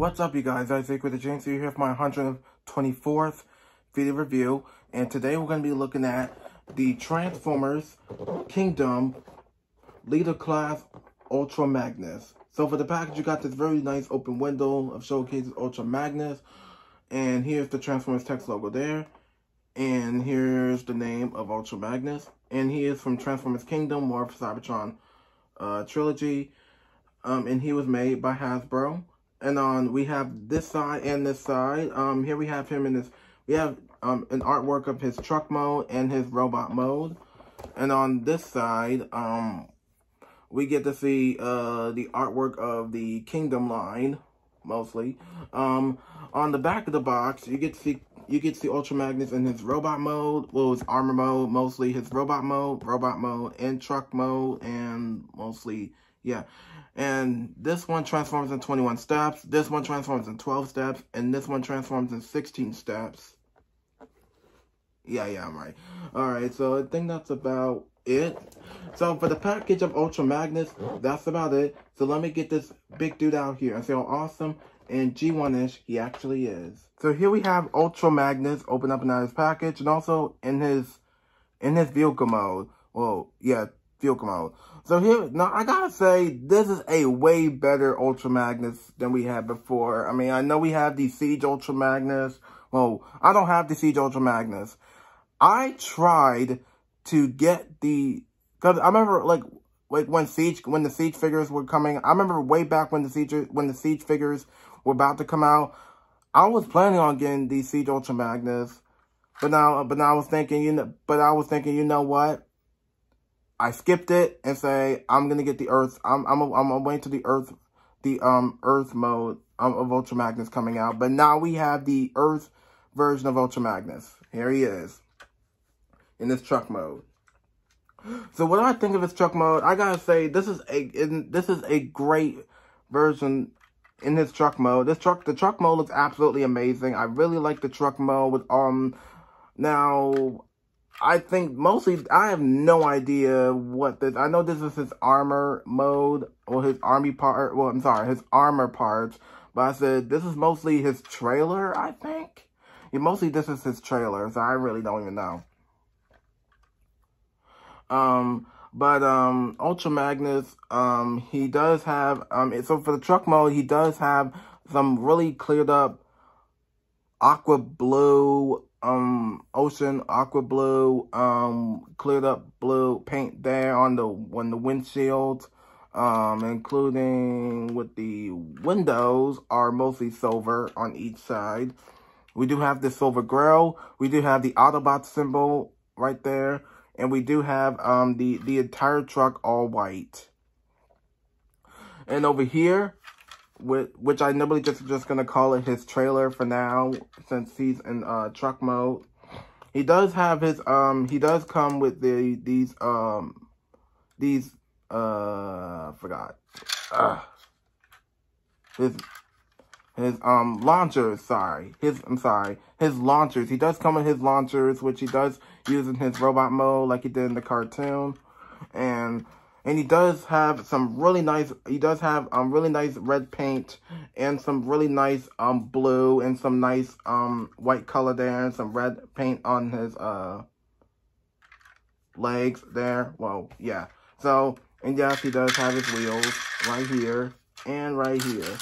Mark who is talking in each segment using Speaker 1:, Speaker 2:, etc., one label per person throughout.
Speaker 1: What's up, you guys? Isaac with the James here for my 124th video review, and today we're going to be looking at the Transformers Kingdom Leader Class Ultra Magnus. So for the package, you got this very nice open window of showcases Ultra Magnus, and here's the Transformers text logo there, and here's the name of Ultra Magnus, and he is from Transformers Kingdom, War of Cybertron trilogy, and he was made by Hasbro. And we have this side and this side. Here we have him in this. We have an artwork of his truck mode and his robot mode. And on this side, we get to see the artwork of the Kingdom line, mostly. On the back of the box, you get to see Ultra Magnus in his robot mode, well, his armor mode, mostly his robot mode, and truck mode, and mostly, yeah. And this one transforms in 21 steps, this one transforms in 12 steps, and this one transforms in 16 steps. Yeah, I'm right. Alright, so I think that's about it. So for the package of Ultra Magnus, that's about it. So let me get this big dude out here and see how awesome and G1-ish he actually is. So here we have Ultra Magnus open up and out his package, and also in his vehicle mode. Well, yeah, vehicle mode. So here, now I gotta say, this is a way better Ultra Magnus than we had before. I mean, I know we have the Siege Ultra Magnus. Well, I don't have the Siege Ultra Magnus. I tried to get the, cause I remember like when the Siege figures were coming. I remember way back when the Siege figures were about to come out. I was planning on getting the Siege Ultra Magnus, but now I was thinking, you know what? I skipped it and say I'm gonna get the Earth. I'm waiting to the Earth mode of Ultra Magnus coming out. But now we have the Earth version of Ultra Magnus. Here he is in this truck mode. So what do I think of his truck mode? I gotta say this is a great version in his truck mode. The truck mode looks absolutely amazing. I really like the truck mode with now. I think mostly, I have no idea what this, I know this is his armor mode, or his army part, well, I'm sorry, his armor parts, but I said this is mostly his trailer, I think. Yeah, mostly this is his trailer, so I really don't even know. Ultra Magnus, he does have, so for the truck mode, he does have some really cleared up aqua blue, ocean aqua blue, cleared up blue paint there on the windshield, including with the windows are mostly silver on each side. We do have the silver grill, we do have the Autobot symbol right there, and we do have the entire truck all white. And over here, which I normally just gonna call it his trailer for now, since he's in truck mode. He does have his he does come with these his launchers, his launchers. He does come with his launchers, which he does use in his robot mode like he did in the cartoon. And he does have some really nice, really nice red paint and some really nice blue and some nice white color there and some red paint on his legs there. Well, yeah. So, and yes, he does have his wheels right here and right here.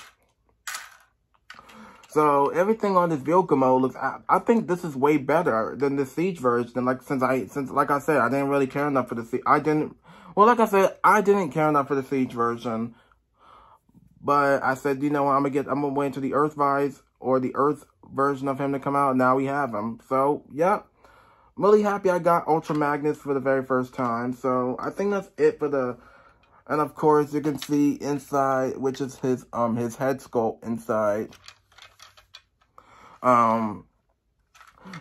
Speaker 1: So everything on this vehicle mode looks, I think this is way better than the Siege version. Like since like I said, I didn't really care enough for the Siege. Well, like I said, I didn't care enough for the Siege version, but I said, you know what, I'm gonna wait until the Earth or the Earth version of him to come out. Now we have him. So, yeah, I'm really happy I got Ultra Magnus for the very first time. So, I think that's it for the, and of course, you can see inside, which is his head sculpt inside. And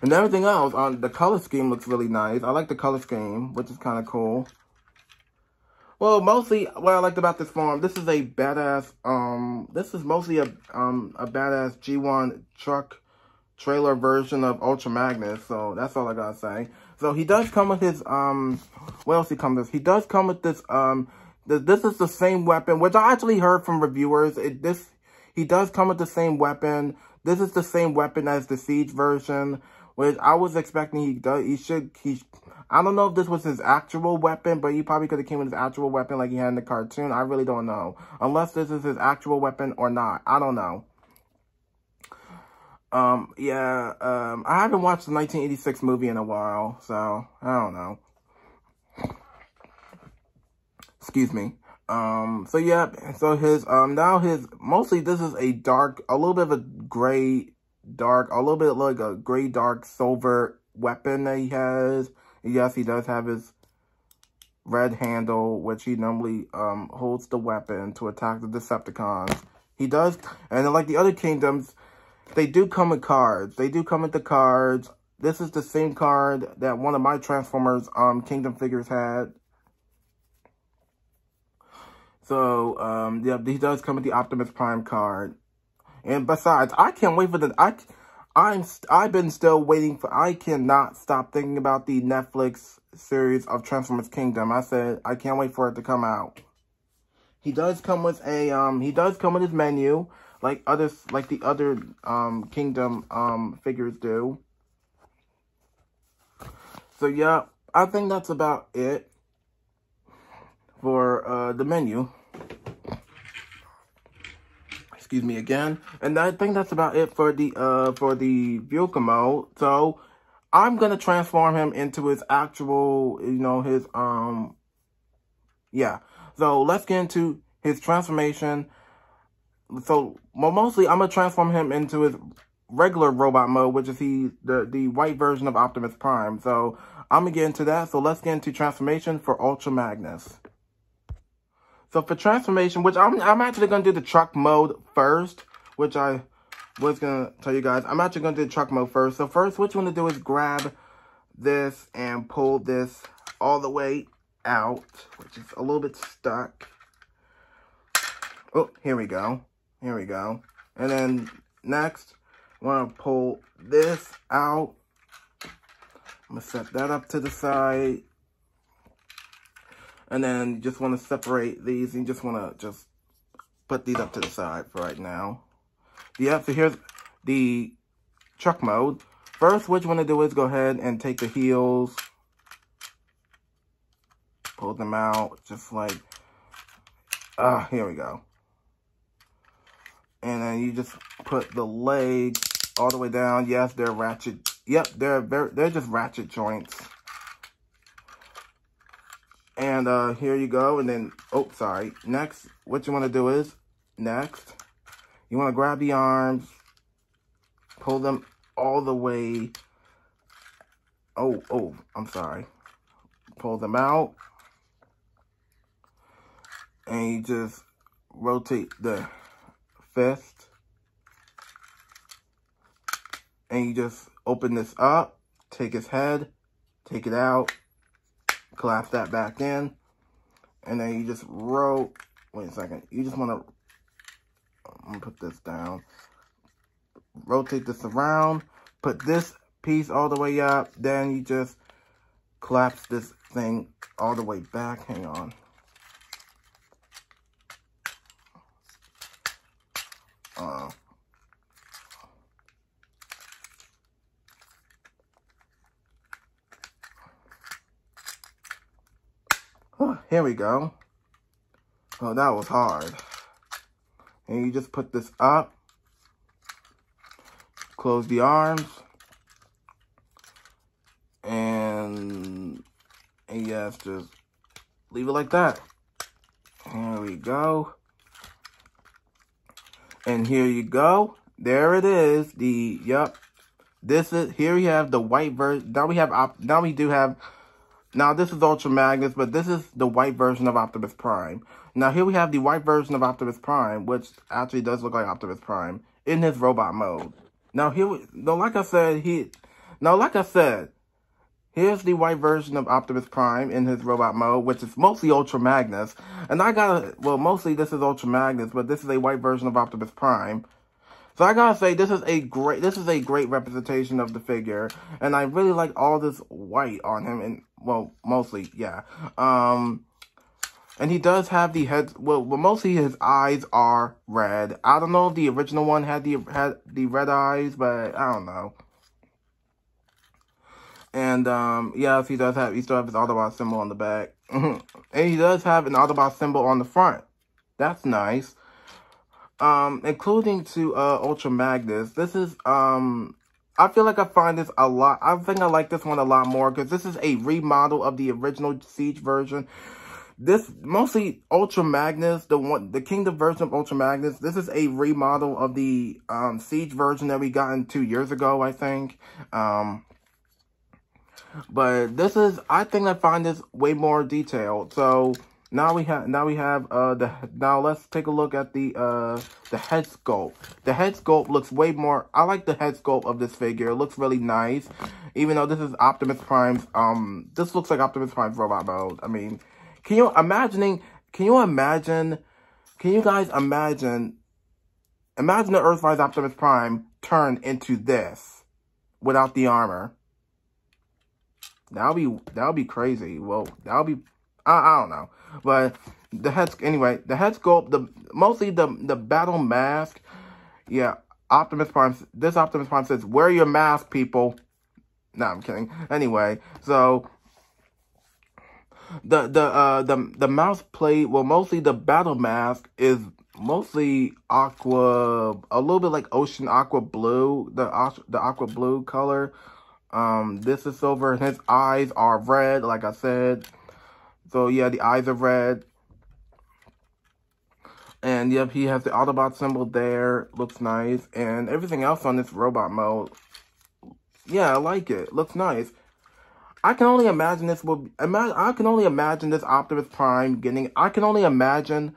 Speaker 1: everything else, the color scheme looks really nice. I like the color scheme, which is kind of cool. Well, mostly, what I liked about this form, this is a badass, this is mostly a badass G1 truck trailer version of Ultra Magnus, so that's all I gotta say. So he does come with his, what else he comes with? He does come with this, this is the same weapon, which I actually heard from reviewers, He does come with the same weapon. This is the same weapon as the Siege version, which I was expecting I don't know if this was his actual weapon, but he probably could have came with his actual weapon like he had in the cartoon. I really don't know. Unless this is his actual weapon or not. I don't know. I haven't watched the 1986 movie in a while, so I don't know. Excuse me. So yeah, so mostly this is a little bit of a gray, a little bit like a gray, dark, silver weapon that he has. Yes, he does have his red handle, which he normally, holds the weapon to attack the Decepticons. He does, and like the other kingdoms, they do come with cards. They do come with the cards. This is the same card that one of my Transformers, kingdom figures had. So, yeah, he does come with the Optimus Prime card. And besides, I can't wait for I've been still waiting for, I cannot stop thinking about the Netflix series of Transformers Kingdom. I said, I can't wait for it to come out. He does come with his menu, like the other, Kingdom, figures do. So, yeah, I think that's about it for the menu. Excuse me again. And I think that's about it for the vehicle mode. So I'm gonna transform him into his actual, yeah. So let's get into his transformation. So mostly I'm gonna transform him into his regular robot mode, which is the white version of Optimus Prime. So I'm gonna get into that. So let's get into transformation for Ultra Magnus. So for transformation, which I'm actually going to do the truck mode first, which I was going to tell you guys. I'm actually going to do the truck mode first. So first, what you want to do is grab this and pull this all the way out, which is a little bit stuck. Oh, here we go. Here we go. And then next, I want to pull this out. I'm going to set that up to the side. And then you just want to separate these. And you just want to put these up to the side for right now. Yeah, so here's the truck mode. First, what you want to do is go ahead and take the heels. Pull them out. Just like, here we go. And then you just put the legs all the way down. Yes, they're ratchet. Yep, they're just ratchet joints. And here you go. And then, oh, sorry. Next, what you want to do is, you want to grab the arms, pull them all the way. Oh, I'm sorry. Pull them out. And you just rotate the fist. And you just open this up, take his head, take it out. Collapse that back in, and then you just wait a second, you just want to, I'm going to put this down, rotate this around, put this piece all the way up, then you just collapse this thing all the way back. Hang on. Here we go. Oh, that was hard. And you just put this up. Close the arms. And yes, just leave it like that. Here we go. And here you go. There it is. Here we have the white version. Now this is Ultra Magnus, but this is the white version of Optimus Prime. Now here we have the white version of Optimus Prime, which actually does look like Optimus Prime in his robot mode. Now like I said, here's the white version of Optimus Prime in his robot mode, which is mostly Ultra Magnus. And mostly this is Ultra Magnus, but this is a white version of Optimus Prime. So I gotta say, this is a great representation of the figure, and I really like all this white on him, and well, mostly, yeah. And he does have the head. Well, mostly his eyes are red. I don't know if the original one had the red eyes, but I don't know. And yes, he does have. He still has his Autobot symbol on the back, and he does have an Autobot symbol on the front. That's nice. Including to Ultra Magnus. This is I feel like I find this a lot. I think I like this one a lot more because this is a remodel of the original Siege version. This mostly Ultra Magnus, the Kingdom version of Ultra Magnus. This is a remodel of the Siege version that we got 2 years ago, I think. But this is, I think I find this way more detailed. So now let's take a look at the head sculpt. The head sculpt looks way more. I like the head sculpt of this figure. It looks really nice, even though this is Optimus Prime's. This looks like Optimus Prime's robot mode. I mean, can you guys imagine the Earthrise Optimus Prime turned into this without the armor? That'll be crazy. Well, that'll be, I don't know. But the head sculpt, mostly the battle mask. Yeah, Optimus Prime. This Optimus Prime says, "Wear your mask, people." No, I'm kidding. Anyway, so the mouse plate, well, mostly the battle mask is mostly aqua, a little bit like ocean aqua blue, the aqua blue color. This is silver, and his eyes are red, like I said. So yeah, the eyes are red. And yep, he has the Autobot symbol there. Looks nice. And everything else on this robot mode, yeah, I like it. Looks nice. I can only imagine this I can only imagine this Optimus Prime getting, I can only imagine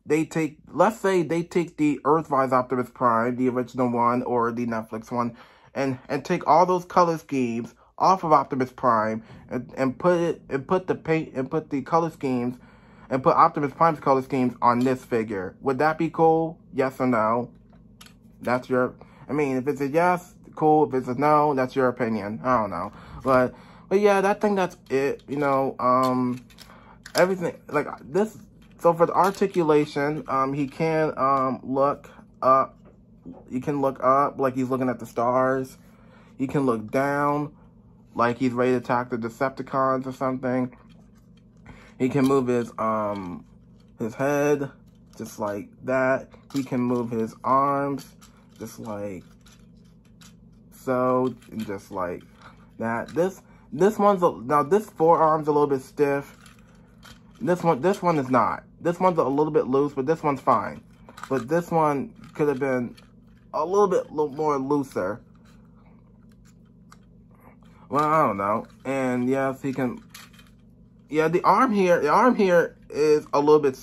Speaker 1: let's say they take the Earthrise Optimus Prime, the original one, or the Netflix one, and take all those color schemes off of Optimus Prime and put the color schemes and put Optimus Prime's color schemes on this figure. Would that be cool? Yes or no? That's your, I mean, if it's a yes, cool. If it's a no, that's your opinion. I don't know. But yeah, I think that's it. You know, everything like this. So for the articulation, he can look up. You can look up like he's looking at the stars. You can look down like he's ready to attack the Decepticons or something. He can move his head just like that. He can move his arms just like so, and just like that. This one's now this forearm's a little bit stiff. This one is not. This one's a little bit loose, but this one's fine. But this one could have been a little bit more looser. Well, I don't know. And yes, he can. Yeah, the arm here is a little bit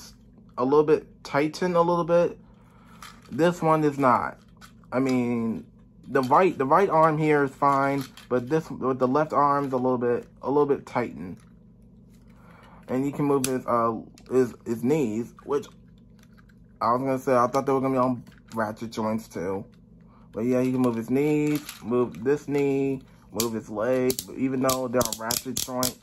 Speaker 1: tightened a little bit. This one is not. I mean, the right arm here is fine, but the left arm is a little bit tightened. And you can move his knees, which I was gonna say I thought they were gonna be on ratchet joints too. But yeah, you can move his knees, move this knee, move his leg, even though they're on ratchet joints.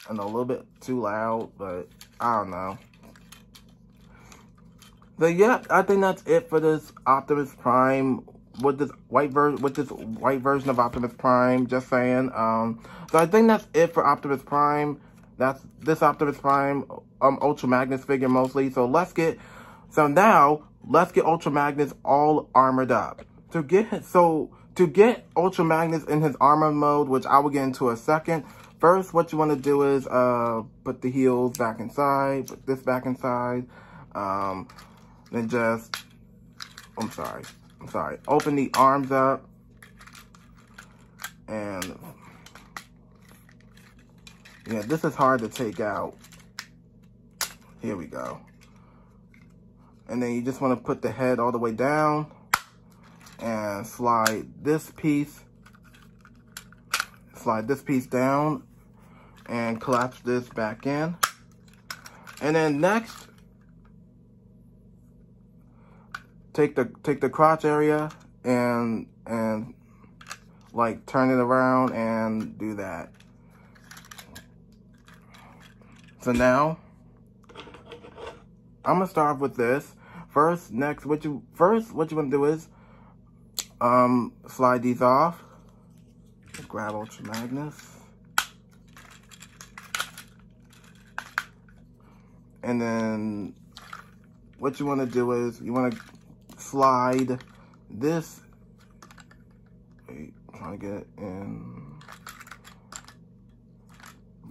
Speaker 1: And a little bit too loud, but I don't know. But yeah, I think that's it for this Optimus Prime with this white version of Optimus Prime. Just saying. So I think that's it for Optimus Prime. That's this Optimus Prime Ultra Magnus figure mostly. So now let's get Ultra Magnus all armored up. To get Ultra Magnus in his armor mode, which I will get into in a second. First, what you want to do is put the heels back inside, put this back inside, then just, I'm sorry, open the arms up, and yeah, this is hard to take out. Here we go. And then you just want to put the head all the way down and slide this piece down and collapse this back in. And then next, take the crotch area and like turn it around and do that. So now, I'm gonna start with this. What you wanna do is slide these off. Grab Ultra Magnus. And then what you wanna do is you wanna slide this. Wait, I'm trying to get it in.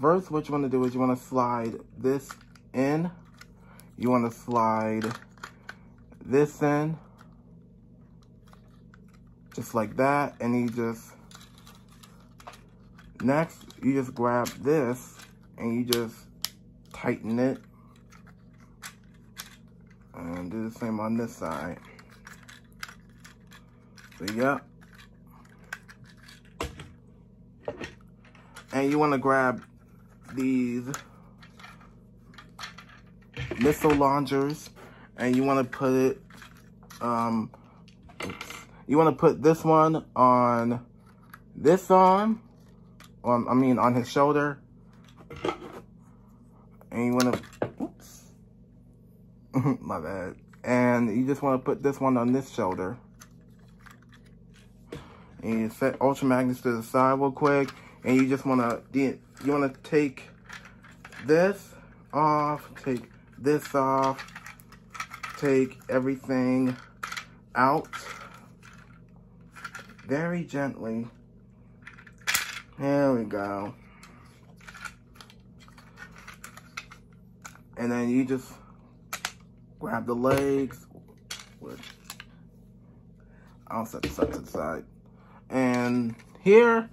Speaker 1: First, what you want to do is you want to slide this in. You want to slide this in. Just like that. And next, you just grab this and you just tighten it. And do the same on this side. So, yeah. And you want to grab these missile launchers, and you want to put it, you want to put this one on this arm, on his shoulder, and you want to, oops, my bad, and you just want to put this one on this shoulder, and you set Ultra Magnus to the side real quick, and you just want to, you want to take this off, take this off, take everything out very gently. There we go. And then you just grab the legs. I'll set this up to the side. And here,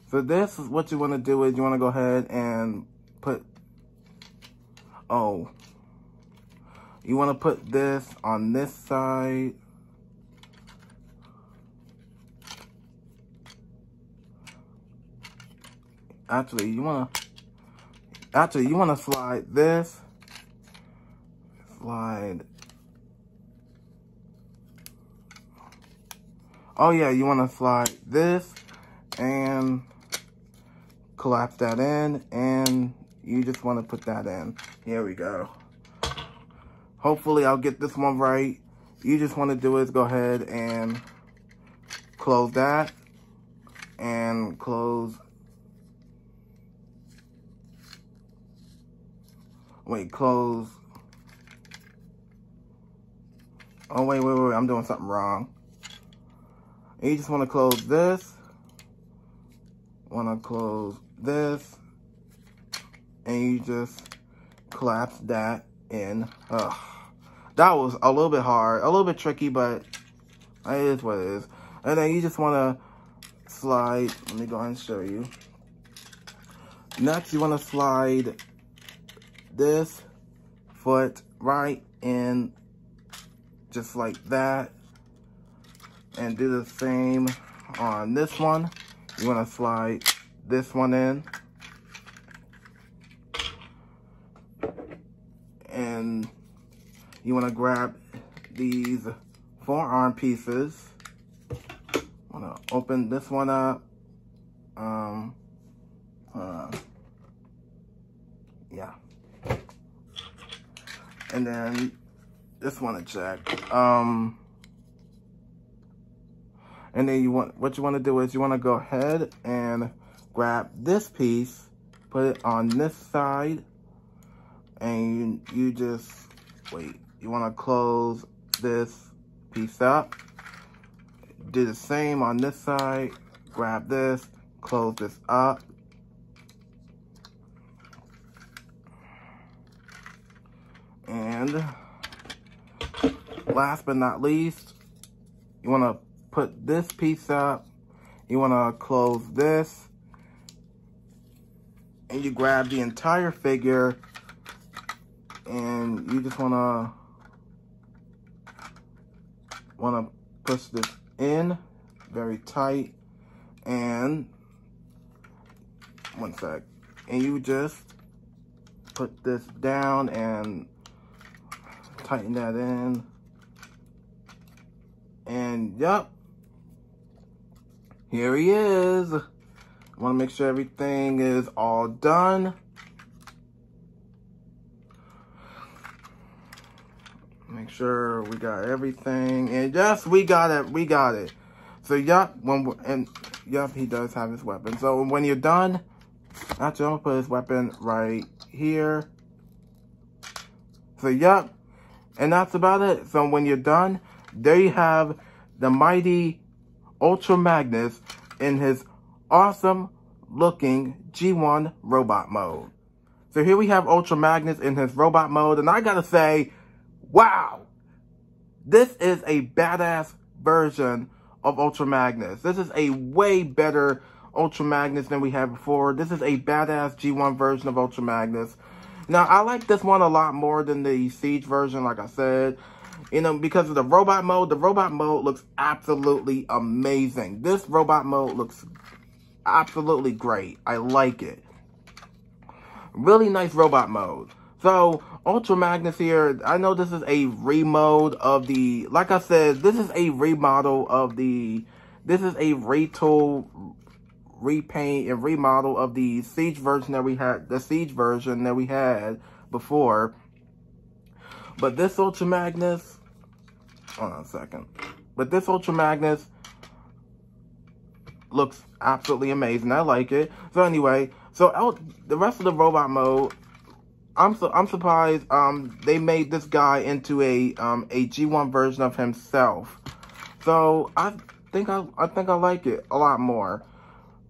Speaker 1: so this is what you want to do is you want to go ahead and put, you want to put this on this side. Actually, you want to slide this, you want to slide this and collapse that in, and you just want to put that in. Here we go. Hopefully I'll get this one right. You just want to do is go ahead and close that and close. Close. Oh, wait, I'm doing something wrong. And you just want to close this. Want to close this. And you just collapse that in. That was a little bit hard, a little bit tricky, but it is what it is. And then you just want to slide. Let me go ahead and show you. Next, you want to slide this foot right in, just like that, and do the same on this one. You want to slide this one in, and you want to grab these forearm pieces. Want to open this one up. Yeah. And then this one to check. And then what you want to do is you want to go ahead and grab this piece, put it on this side, and you just wait. You want to close this piece up. Do the same on this side. Grab this, close this up. And last but not least, you want to put this piece up. You want to close this. And you grab the entire figure. And you just want to push this in very tight. And one sec. And you just put this down and tighten that in. And yup, here he is. I want to make sure everything is all done. Make sure we got everything. And yes, we got it. We got it. So, yep. Yep, he does have his weapon. So, when you're done, actually, I'm going to put his weapon right here. So, yep. And that's about it. So, when you're done, there you have the mighty Ultra Magnus in his awesome looking G1 robot mode. So, here we have Ultra Magnus in his robot mode. And I got to say, wow, this is a badass version of Ultra Magnus. This is a way better Ultra Magnus than we had before. This is a badass G1 version of Ultra Magnus. Now, I like this one a lot more than the Siege version, like I said. You know, because of the robot mode. The robot mode looks absolutely amazing. This robot mode looks absolutely great. I like it. Really nice robot mode. So, Ultra Magnus here, I know this is a remode of the, like I said, this is a remodel of the, this is a retool, repaint, and remodel of the Siege version that we had, the Siege version that we had before. But this Ultra Magnus, hold on a second. But this Ultra Magnus looks absolutely amazing. I like it. So anyway, so the rest of the robot mode, I'm surprised they made this guy into a G1 version of himself. So I think I like it a lot more.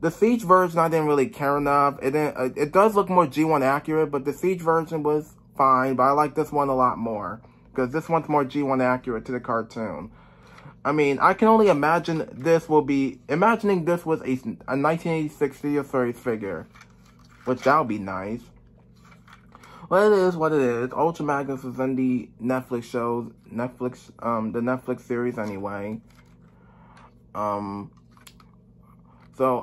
Speaker 1: The Siege version I didn't really care enough. It does look more G1 accurate, but the Siege version was fine. But I like this one a lot more because this one's more G1 accurate to the cartoon. I mean, I can only imagine this will be imagining this was a 1986 Studio Series figure, which that would be nice. Well, it is what it is. Ultra Magnus is in the Netflix shows, the Netflix series anyway. So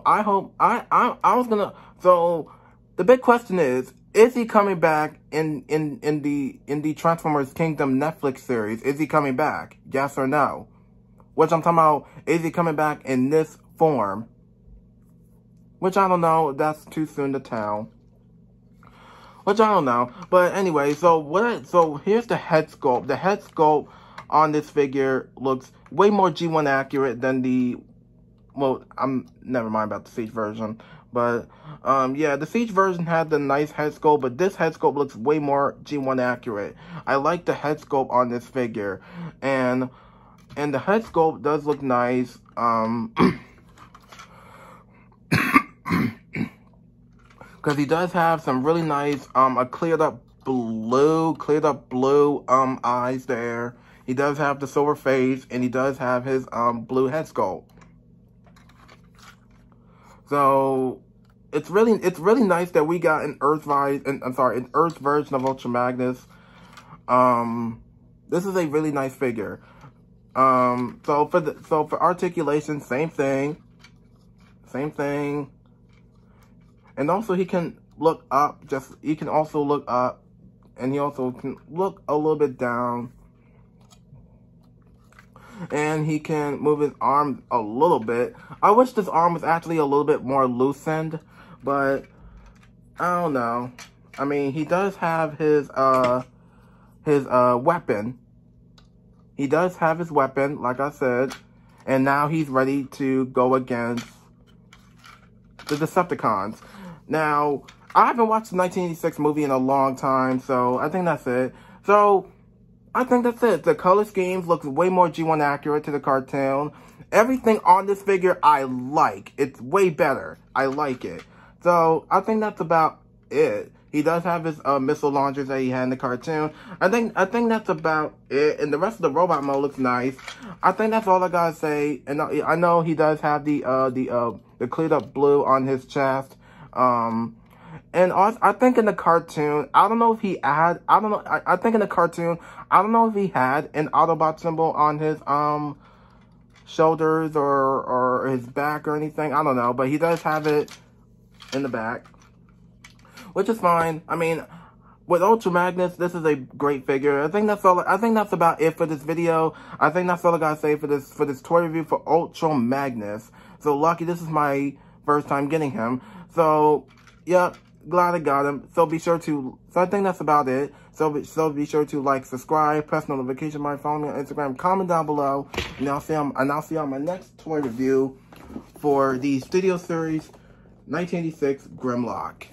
Speaker 1: I hope, I was gonna, so the big question is he coming back in the Transformers Kingdom Netflix series? Is he coming back? Yes or no? Which I'm talking about, is he coming back in this form? Which I don't know, that's too soon to tell. Which I don't know. But anyway, so here's the head sculpt. The head sculpt on this figure looks way more G1 accurate than the, well, I'm never mind about the Siege version. But yeah, the Siege version had the nice head sculpt, but this head sculpt looks way more G1 accurate. I like the head sculpt on this figure. And the head sculpt does look nice. Because he does have some really nice, cleared up blue eyes there. He does have the silver face, and he does have his blue head sculpt. So it's really nice that we got an Earth version of Ultra Magnus. This is a really nice figure. So for articulation, same thing. And also he can look up, he can also look up, and he also can look a little bit down. And he can move his arm a little bit. I wish this arm was actually a little bit more loosened, but I don't know. I mean, he does have his weapon. He does have his weapon, like I said, and now he's ready to go against the Decepticons. Now, I haven't watched the 1986 movie in a long time, so I think that's it. So, I think that's it. The color schemes looks way more G1 accurate to the cartoon. Everything on this figure I like. It's way better. I like it. So, I think that's about it. He does have his missile launchers that he had in the cartoon. I think that's about it. And the rest of the robot mode looks nice. I think that's all I gotta say. And I know he does have the cleared up blue on his chest. And also, I think in the cartoon, I don't know if he had, I think in the cartoon, I don't know if he had an Autobot symbol on his shoulders or his back or anything. I don't know, but he does have it in the back, which is fine. I mean, with Ultra Magnus, this is a great figure. I think that's all. I think that's about it for this video. I think that's all I gotta say for this toy review for Ultra Magnus. So lucky, this is my first time getting him. So, yeah, glad I got him. So be sure to, so I think that's about it. So be sure to like, subscribe, press notification button, follow me on Instagram, comment down below, and I'll see you on my next toy review for the Studio Series 1986 Grimlock.